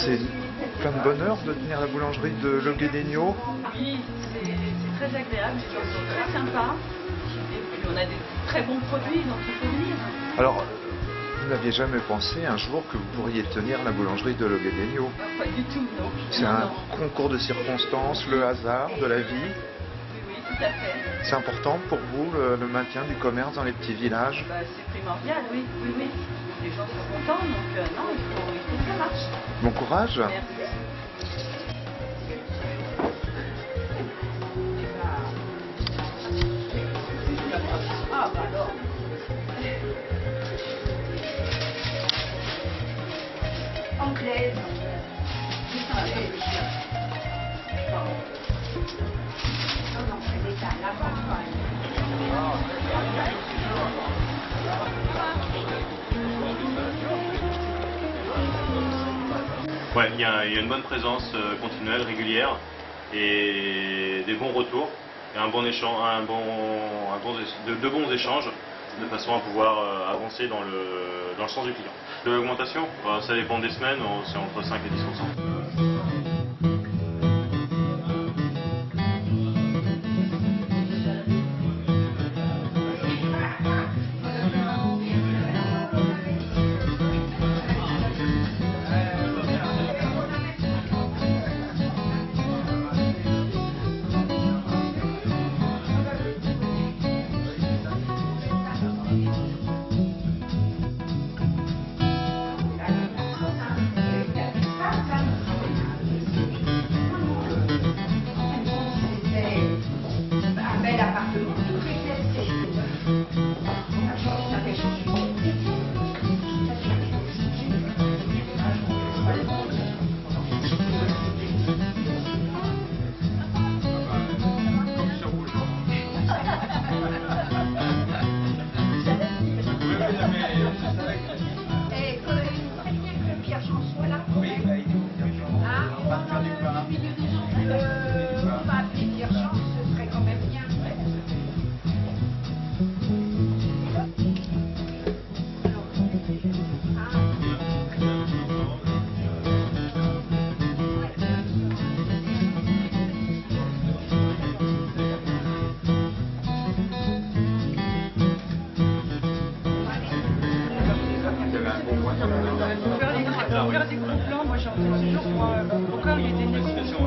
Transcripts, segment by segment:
C'est plein de bonheur de tenir la boulangerie de Le Guédénio. Oui, c'est très agréable, les gens sont très sympas. Et puis on a des très bons produits, donc il faut venir. Alors, vous n'aviez jamais pensé un jour que vous pourriez tenir la boulangerie de Le Guédénio? Pas du tout, non. C'est un concours de circonstances, le hasard de la vie. Oui, tout à fait. C'est important pour vous le maintien du commerce dans les petits villages? C'est primordial, oui. Les gens sont contents, donc non, il faut que ça marche. Bon courage. Merci. Ah, bah alors. Anglaise. C'est un peu plus cher. Non, elle est à la campagne. Ouais, il y a une bonne présence continuelle, régulière, et des bons retours, et un bon échange, de bons échanges, de façon à pouvoir avancer dans le sens du client. L'augmentation, ça dépend des semaines, c'est entre 5 et 10%. Pour faire des gros plans, moi j'en fais toujours pour encore il y a des négociations.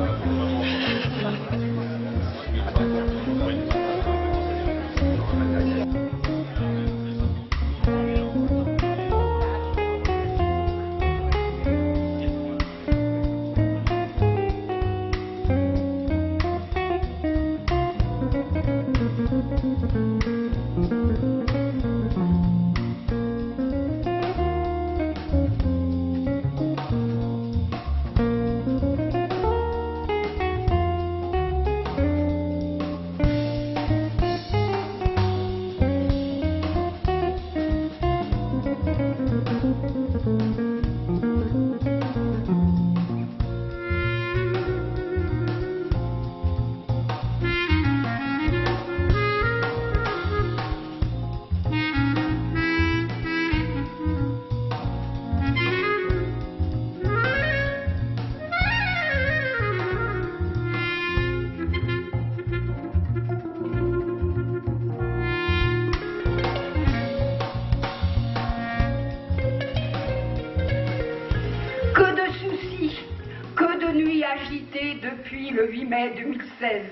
Depuis le 8 mai 2016,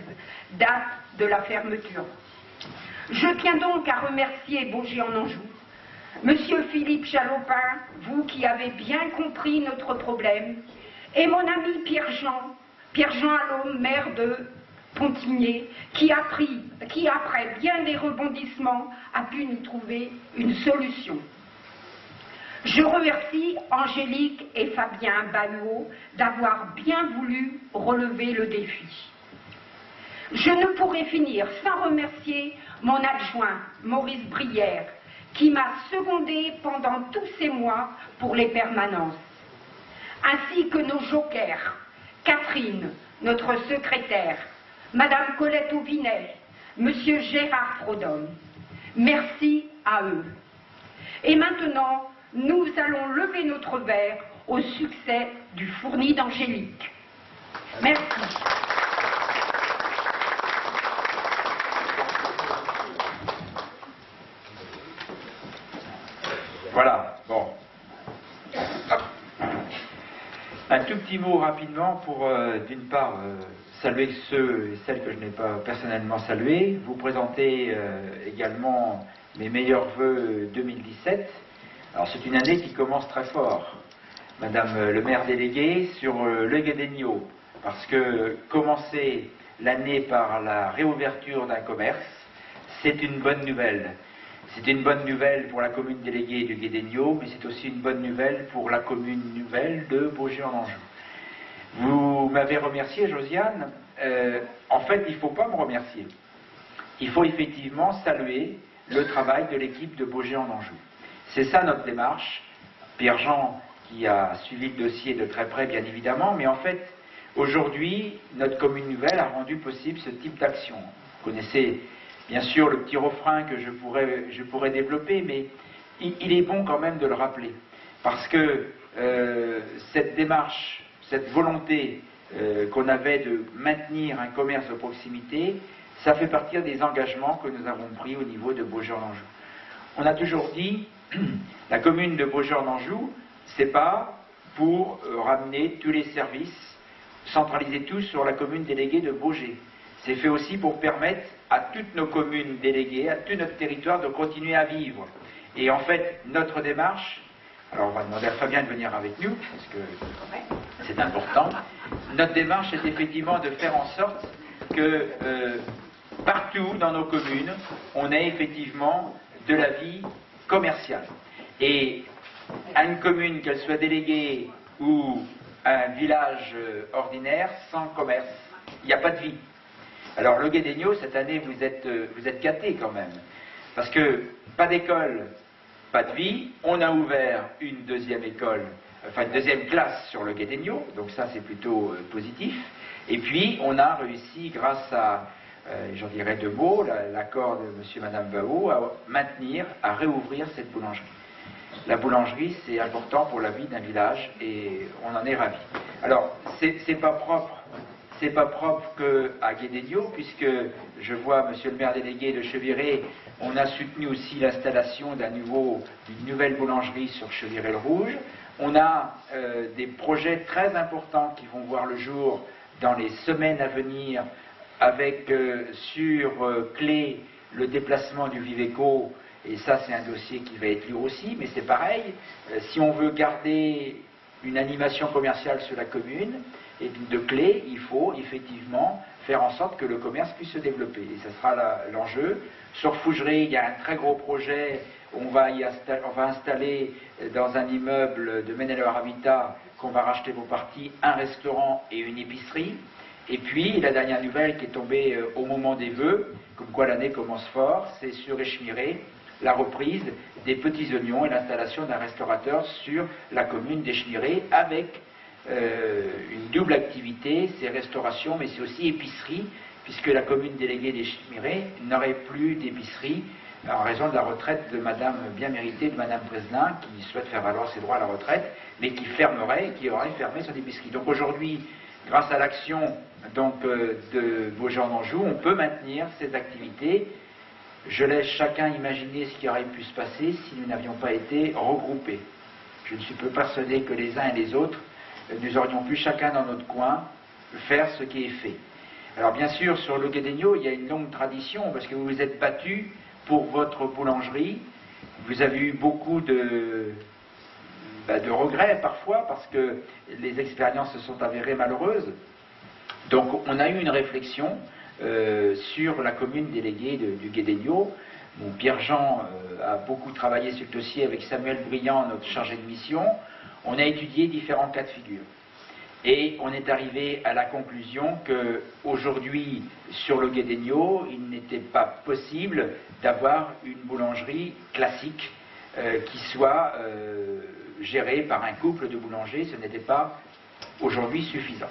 date de la fermeture. Je tiens donc à remercier Baugé-en-Anjou, Monsieur Philippe Chalopin, vous qui avez bien compris notre problème, et mon ami Pierre-Jean Allôme, maire de Pontigné, qui après bien des rebondissements, a pu nous trouver une solution. Je remercie Angélique et Fabien Bahuot d'avoir bien voulu relever le défi. Je ne pourrais finir sans remercier mon adjoint Maurice Brière, qui m'a secondé pendant tous ces mois pour les permanences, ainsi que nos jokers, Catherine, notre secrétaire, Madame Colette Auvinel, Monsieur Gérard Prodhomme. Merci à eux. Et maintenant, nous allons lever notre verre au succès du fourni d'Angélique. Merci. Voilà, bon. Un tout petit mot rapidement pour, d'une part, saluer ceux et celles que je n'ai pas personnellement salués, vous présenter également mes meilleurs vœux 2017. Alors c'est une année qui commence très fort, Madame le maire délégué, sur le Guédénio, parce que commencer l'année par la réouverture d'un commerce, c'est une bonne nouvelle. C'est une bonne nouvelle pour la commune déléguée du Guédénio, mais c'est aussi une bonne nouvelle pour la commune nouvelle de Baugé-en-Anjou. Vous m'avez remercié, Josiane. En fait, il ne faut pas me remercier. Il faut effectivement saluer le travail de l'équipe de Baugé-en-Anjou. C'est ça notre démarche. Pierre-Jean, qui a suivi le dossier de très près, bien évidemment, mais en fait, aujourd'hui, notre commune nouvelle a rendu possible ce type d'action. Vous connaissez bien sûr le petit refrain que je pourrais développer, mais il est bon quand même de le rappeler. Parce que cette démarche, cette volonté qu'on avait de maintenir un commerce de proximité, ça fait partie des engagements que nous avons pris au niveau de Baugé-en-Anjou. On a toujours dit, la commune de Baugé-en-Anjou, c'est pas pour ramener tous les services, centraliser tout sur la commune déléguée de Baugé. C'est fait aussi pour permettre à toutes nos communes déléguées, à tout notre territoire de continuer à vivre. Et en fait, notre démarche, alors on va demander à Fabien de venir avec nous, parce que c'est important, notre démarche est effectivement de faire en sorte que partout dans nos communes, on ait effectivement de la vie commerciale. Et à une commune, qu'elle soit déléguée ou un village ordinaire, sans commerce, il n'y a pas de vie. Alors le Guédénio, cette année, vous êtes gâtés quand même. Parce que pas d'école, pas de vie. On a ouvert une deuxième école, enfin une deuxième classe sur le Guédénio, donc ça c'est plutôt positif. Et puis on a réussi, grâce à, j'en dirais deux mots, l'accord de monsieur et madame Bao, à maintenir, à réouvrir cette boulangerie. La boulangerie, c'est important pour la vie d'un village et on en est ravis. Alors, c'est pas propre. C'est pas propre qu'à Guédénio, puisque je vois monsieur le maire délégué de Cheviré, on a soutenu aussi l'installation d'une nouvelle boulangerie sur Cheviré-le-Rouge. On a des projets très importants qui vont voir le jour dans les semaines à venir, avec sur clé le déplacement du Viveco, et ça c'est un dossier qui va être lourd aussi, mais c'est pareil, si on veut garder une animation commerciale sur la commune, et de clé, il faut effectivement faire en sorte que le commerce puisse se développer. Et ce sera l'enjeu. Sur Fougeray, il y a un très gros projet. On va installer dans un immeuble de Ménéleur Habitat qu'on va racheter vos parties, un restaurant et une épicerie. Et puis, la dernière nouvelle qui est tombée au moment des vœux, comme quoi l'année commence fort, c'est sur Échemiré, la reprise des petits oignons et l'installation d'un restaurateur sur la commune d'Échemiré avec une double activité, c'est restauration, mais c'est aussi épicerie, puisque la commune déléguée d'Échemiré n'aurait plus d'épicerie en raison de la retraite de madame, bien méritée, de madame Breslin, qui souhaite faire valoir ses droits à la retraite, mais qui fermerait, qui aurait fermé son épicerie. Donc aujourd'hui, grâce à l'action de Baugé-en-Anjou, on peut maintenir ces activités. Je laisse chacun imaginer ce qui aurait pu se passer si nous n'avions pas été regroupés. Je ne suis pas persuadé que les uns et les autres, nous aurions pu chacun dans notre coin faire ce qui est fait. Alors bien sûr, sur le Guédénio, il y a une longue tradition, parce que vous vous êtes battus pour votre boulangerie. Vous avez eu beaucoup de regrets parfois, parce que les expériences se sont avérées malheureuses. Donc on a eu une réflexion sur la commune déléguée du Guédénio. Bon, Pierre-Jean a beaucoup travaillé sur le dossier avec Samuel Briand, notre chargé de mission. On a étudié différents cas de figure. Et on est arrivé à la conclusion qu'aujourd'hui, sur le Guédénio, il n'était pas possible d'avoir une boulangerie classique qui soit gérée par un couple de boulangers. Ce n'était pas aujourd'hui suffisant.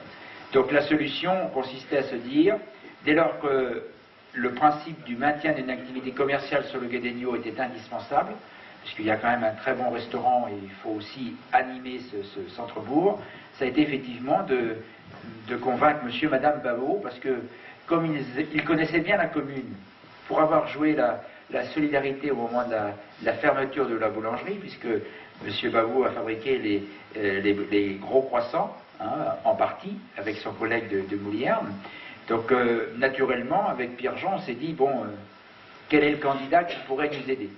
Donc la solution consistait à se dire, dès lors que le principe du maintien d'une activité commerciale sur le Guédénio était indispensable, puisqu'il y a quand même un très bon restaurant et il faut aussi animer ce centre-bourg, ça a été effectivement de convaincre monsieur et madame Babot, parce que comme ils connaissaient bien la commune, pour avoir joué la solidarité au moment de la fermeture de la boulangerie, puisque monsieur Babot a fabriqué les gros croissants, hein, en partie, avec son collègue de Moulierne. Donc, naturellement, avec Pierre-Jean, on s'est dit, bon, quel est le candidat qui pourrait nous aider?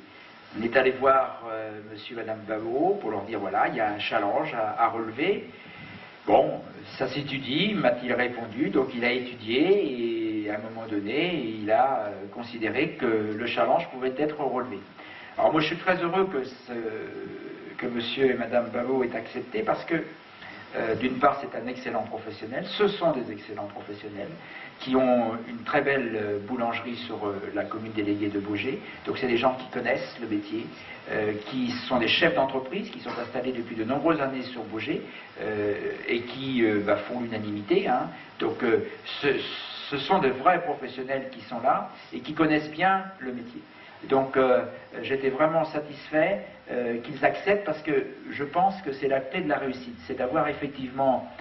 On est allé voir monsieur et madame Babot pour leur dire, voilà, il y a un challenge à relever. Bon, ça s'étudie, m'a-t-il répondu, donc il a étudié et à un moment donné, il a considéré que le challenge pouvait être relevé. Alors moi je suis très heureux que monsieur et madame Babot aient accepté, parce que d'une part c'est un excellent professionnel, ce sont des excellents professionnels qui ont une très belle boulangerie sur la commune déléguée de Baugé, donc c'est des gens qui connaissent le métier, qui sont des chefs d'entreprise, qui sont installés depuis de nombreuses années sur Baugé et qui font l'unanimité, hein. Donc ce sont de vrais professionnels qui sont là et qui connaissent bien le métier. Donc j'étais vraiment satisfait qu'ils acceptent, parce que je pense que c'est la clé de la réussite, c'est d'avoir effectivement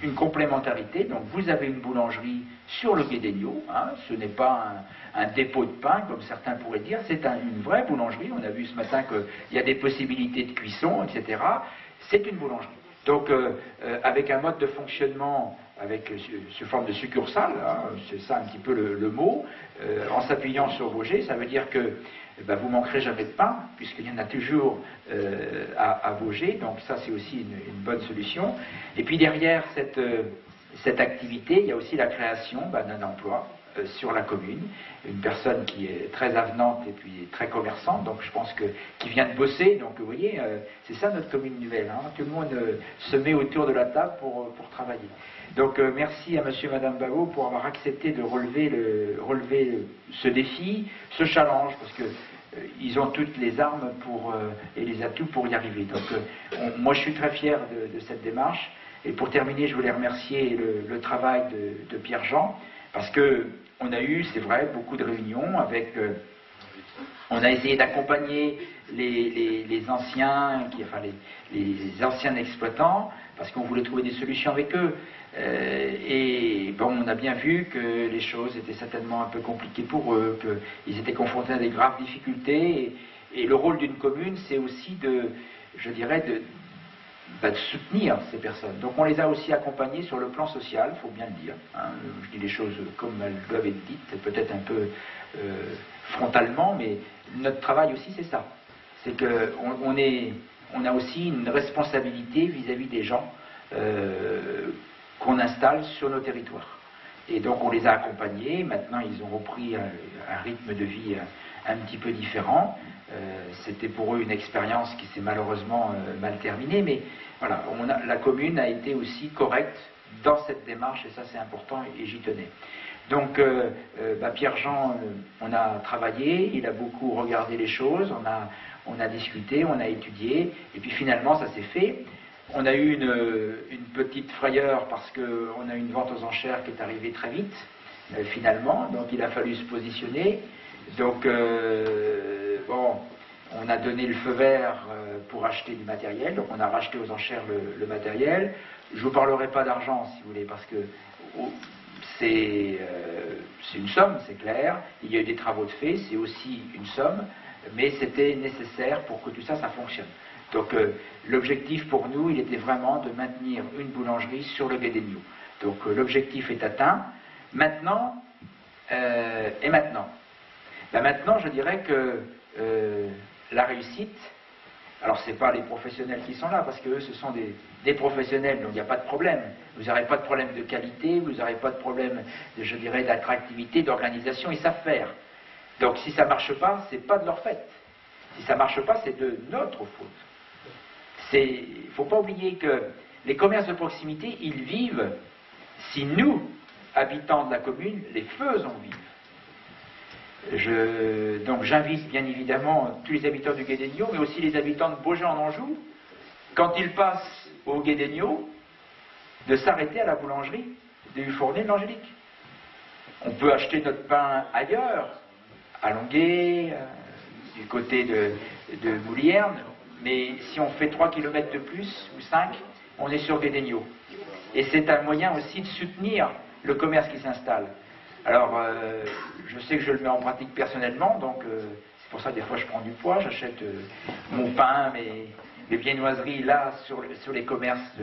une complémentarité. Donc vous avez une boulangerie sur le Guédénio, hein, ce n'est pas un dépôt de pain comme certains pourraient dire, c'est une vraie boulangerie. On a vu ce matin qu'il y a des possibilités de cuisson, etc. C'est une boulangerie. Donc avec un mode de fonctionnement, avec sous forme de succursale, hein, c'est ça un petit peu le mot, en s'appuyant sur Baugé, ça veut dire que vous manquerez jamais de pain, puisqu'il y en a toujours à Baugé, donc ça c'est aussi une bonne solution. Et puis derrière cette activité, il y a aussi la création d'un emploi sur la commune, une personne qui est très avenante et puis très commerçante, donc je pense qui vient de bosser, donc vous voyez, c'est ça notre commune nouvelle, hein, tout le monde se met autour de la table pour travailler. Donc merci à monsieur et madame Babot pour avoir accepté de relever ce défi, ce challenge, parce que ils ont toutes les armes et les atouts pour y arriver. Donc moi je suis très fier de cette démarche, et pour terminer je voulais remercier le travail de Pierre-Jean, parce que on a eu, c'est vrai, beaucoup de réunions avec... on a essayé d'accompagner les anciens, les anciens exploitants, parce qu'on voulait trouver des solutions avec eux. Et bon, on a bien vu que les choses étaient certainement un peu compliquées pour eux, qu'ils étaient confrontés à des graves difficultés. Et le rôle d'une commune, c'est aussi de soutenir ces personnes. Donc on les a aussi accompagnés sur le plan social, il faut bien le dire, hein. Je dis les choses comme elles doivent être dites, peut-être un peu frontalement, mais notre travail aussi c'est ça. C'est qu'on a aussi une responsabilité vis-à-vis des gens qu'on installe sur nos territoires. Et donc on les a accompagnés, maintenant ils ont repris un rythme de vie un petit peu différent. C'était pour eux une expérience qui s'est malheureusement mal terminée, mais voilà, la commune a été aussi correcte dans cette démarche, et ça c'est important, et j'y tenais. Donc Pierre-Jean, on a travaillé, il a beaucoup regardé les choses, on a discuté, on a étudié, et puis finalement ça s'est fait. On a eu une petite frayeur parce qu'on a eu une vente aux enchères qui est arrivée très vite, finalement, donc il a fallu se positionner. Donc, on a donné le feu vert pour acheter du matériel, donc on a racheté aux enchères le matériel. Je ne vous parlerai pas d'argent, si vous voulez, parce que c'est une somme, c'est clair. Il y a eu des travaux de fait, c'est aussi une somme, mais c'était nécessaire pour que tout ça, ça fonctionne. Donc l'objectif pour nous, il était vraiment de maintenir une boulangerie sur le Guédénio. Donc l'objectif est atteint. Maintenant, maintenant, je dirais que la réussite, alors ce n'est pas les professionnels qui sont là, parce qu'eux, ce sont des professionnels, donc il n'y a pas de problème. Vous n'aurez pas de problème de qualité, vous n'aurez pas de problème, je dirais, d'attractivité, d'organisation, ils savent faire. Donc si ça ne marche pas, ce n'est pas de leur fait. Si ça ne marche pas, c'est de notre faute. Il ne faut pas oublier que les commerces de proximité, ils vivent si nous, habitants de la commune, les faisons vivre. Donc j'invite bien évidemment tous les habitants du Guédénio, mais aussi les habitants de Baugé en Anjou, quand ils passent au Guédénio, de s'arrêter à la boulangerie du Fournet de l'Angélique. On peut acheter notre pain ailleurs, à Longuet, du côté de Moulierne, mais si on fait 3 km de plus, ou 5, on est sur Guédéniaux. Et c'est un moyen aussi de soutenir le commerce qui s'installe. Alors, je sais que je le mets en pratique personnellement, donc c'est pour ça que des fois je prends du poids, j'achète mon pain, mes viennoiseries là sur les commerces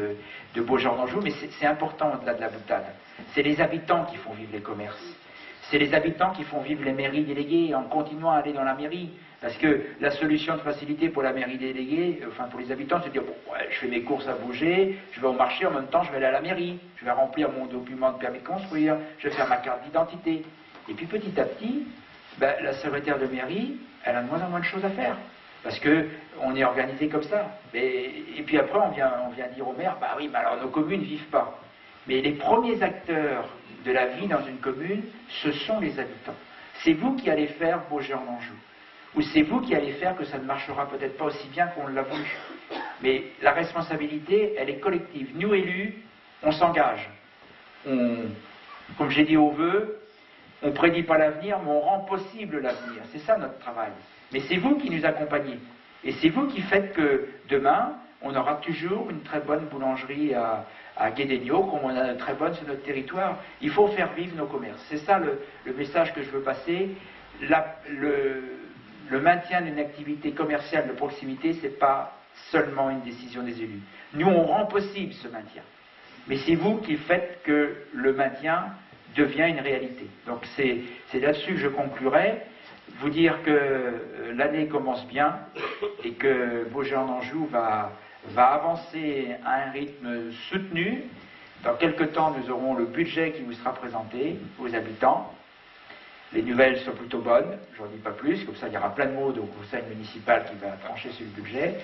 de Beaugency-en-Anjou, mais c'est important au-delà de la boutade. C'est les habitants qui font vivre les commerces. C'est les habitants qui font vivre les mairies déléguées en continuant à aller dans la mairie. Parce que la solution de facilité pour la mairie déléguée, enfin pour les habitants, c'est de dire bon, ouais, je fais mes courses à bouger, je vais au marché, en même temps je vais aller à la mairie, je vais remplir mon document de permis de construire, je vais faire ma carte d'identité. Et puis petit à petit, ben, la secrétaire de mairie, elle a de moins en moins de choses à faire. Parce qu'on est organisé comme ça. Et puis après, on vient dire au maire, bah oui, mais alors nos communes ne vivent pas. Mais les premiers acteurs de la vie dans une commune, ce sont les habitants. C'est vous qui allez faire Beaugency-en-Anjou. Ou c'est vous qui allez faire que ça ne marchera peut-être pas aussi bien qu'on l'a voulu. Mais la responsabilité, elle est collective. Nous, élus, on s'engage. Comme j'ai dit au vœu, on ne prédit pas l'avenir, mais on rend possible l'avenir. C'est ça notre travail. Mais c'est vous qui nous accompagnez. Et c'est vous qui faites que demain, on aura toujours une très bonne boulangerie à Guédéniaux, comme on a de très bonnes sur notre territoire. Il faut faire vivre nos commerces. C'est ça le message que je veux passer. Le maintien d'une activité commerciale de proximité, ce n'est pas seulement une décision des élus. Nous, on rend possible ce maintien. Mais c'est vous qui faites que le maintien devient une réalité. Donc c'est là-dessus que je conclurai. Vous dire que l'année commence bien et que Beaugency-en-Anjou va avancer à un rythme soutenu. Dans quelques temps, nous aurons le budget qui vous sera présenté aux habitants. Les nouvelles sont plutôt bonnes, je n'en dis pas plus, comme ça il y aura plein de mots au conseil municipal qui va trancher sur le budget.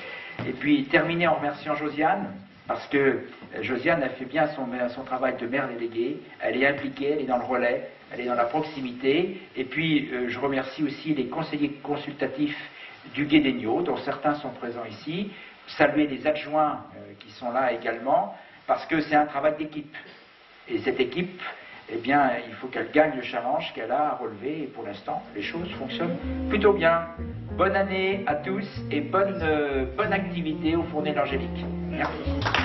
Et puis terminer en remerciant Josiane, parce que Josiane a fait bien son travail de maire déléguée, elle est impliquée, elle est dans le relais, elle est dans la proximité. Et puis je remercie aussi les conseillers consultatifs du Guédéniaux, dont certains sont présents ici, saluer les adjoints qui sont là également, parce que c'est un travail d'équipe. Et cette équipe, eh bien, il faut qu'elle gagne le challenge qu'elle a à relever. Et pour l'instant, les choses fonctionnent plutôt bien. Bonne année à tous et bonne activité au Fournil Angélique. Merci.